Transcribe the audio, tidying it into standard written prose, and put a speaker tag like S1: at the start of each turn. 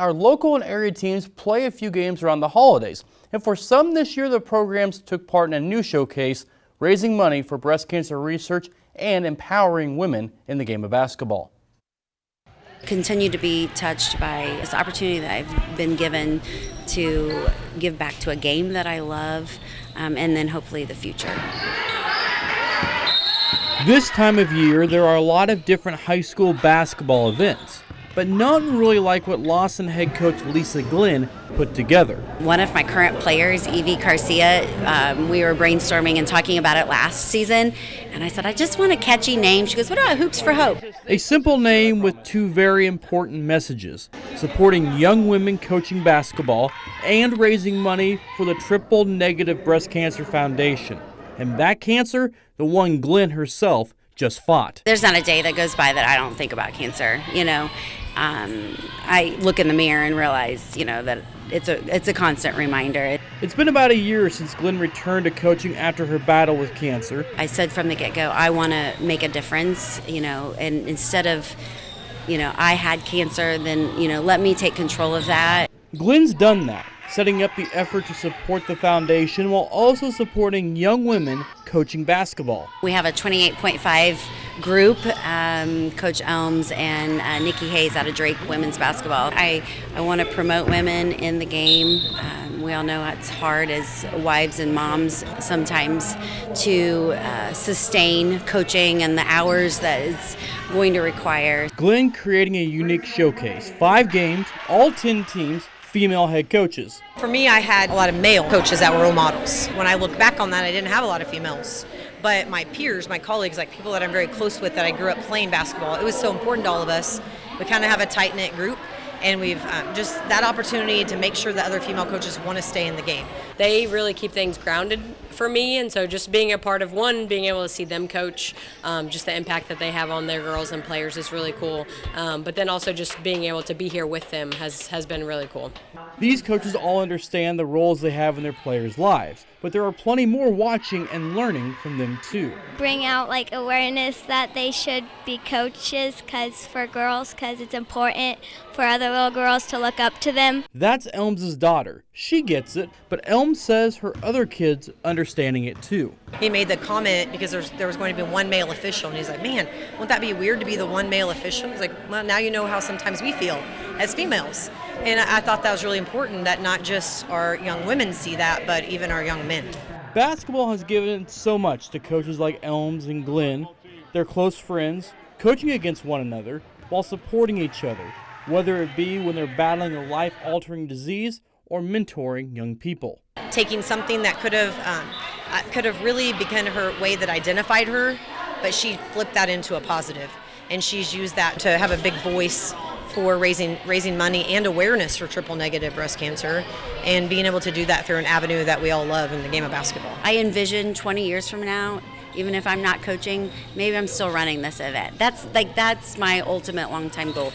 S1: Our local and area teams play a few games around the holidays, and for some this year the programs took part in a new showcase, raising money for breast cancer research and empowering women in the game of basketball.
S2: Continue to be touched by this opportunity that I've been given to give back to a game that I love, and then hopefully the future.
S1: This time of year there are a lot of different high school basketball events, but none really like what Lawson head coach Lisa Glenn put together.
S2: One of my current players, Evie Garcia, we were brainstorming and talking about it last season, and I said, I just want a catchy name. She goes, what about Hoops for Hope?
S1: A simple name with two very important messages: supporting young women coaching basketball and raising money for the Triple Negative Breast Cancer Foundation. And that cancer, the one Glenn herself just fought.
S2: There's not a day that goes by that I don't think about cancer, I look in the mirror and realize, that it's a constant reminder.
S1: It's been about a year since Glenn returned to coaching after her battle with cancer.
S2: I said from the get-go, I want to make a difference, and instead of, I had cancer, then, let me take control of that.
S1: Glenn's done that, setting up the effort to support the foundation while also supporting young women coaching basketball.
S2: We have a 28.5 group, Coach Elms and Nikki Hayes out of Drake Women's Basketball. I want to promote women in the game. We all know it's hard as wives and moms sometimes to sustain coaching and the hours that it's going to require.
S1: Glenn creating a unique showcase, 5 games, all 10 teams, female head coaches.
S3: For me, I had a lot of male coaches that were role models. When I look back on that, I didn't have a lot of females. But my peers, my colleagues, like people that I'm very close with that I grew up playing basketball, it was so important to all of us. We kind of have a tight-knit group, and we've just that opportunity to make sure that other female coaches want to stay in the game.
S4: They really keep things grounded for me, and so just being a part of being able to see them coach, just the impact that they have on their girls and players is really cool. But then also just being able to be here with them has been really cool.
S1: These coaches all understand the roles they have in their players' lives, but there are plenty more watching and learning from them too.
S5: Bring out awareness that they should be coaches for girls, because it's important for other little girls to look up to them.
S1: That's Elms' daughter. She gets it, but Elms says her other kids understanding it too.
S3: He made the comment because there was going to be one male official, and he's like, man, won't that be weird to be the one male official? He's like, well, now you know how sometimes we feel as females. And I thought that was really important, that not just our young women see that, but even our young men.
S1: Basketball has given so much to coaches like Elms and Glenn. They're close friends, coaching against one another while supporting each other, whether it be when they're battling a life-altering disease or mentoring young people.
S3: Taking something that could have really become her way that identified her, but she flipped that into a positive, and she's used that to have a big voice for raising money and awareness for triple negative breast cancer, and being able to do that through an avenue that we all love in the game of basketball.
S2: I envision 20 years from now, even if I'm not coaching, maybe I'm still running this event. That's my ultimate long-time goal.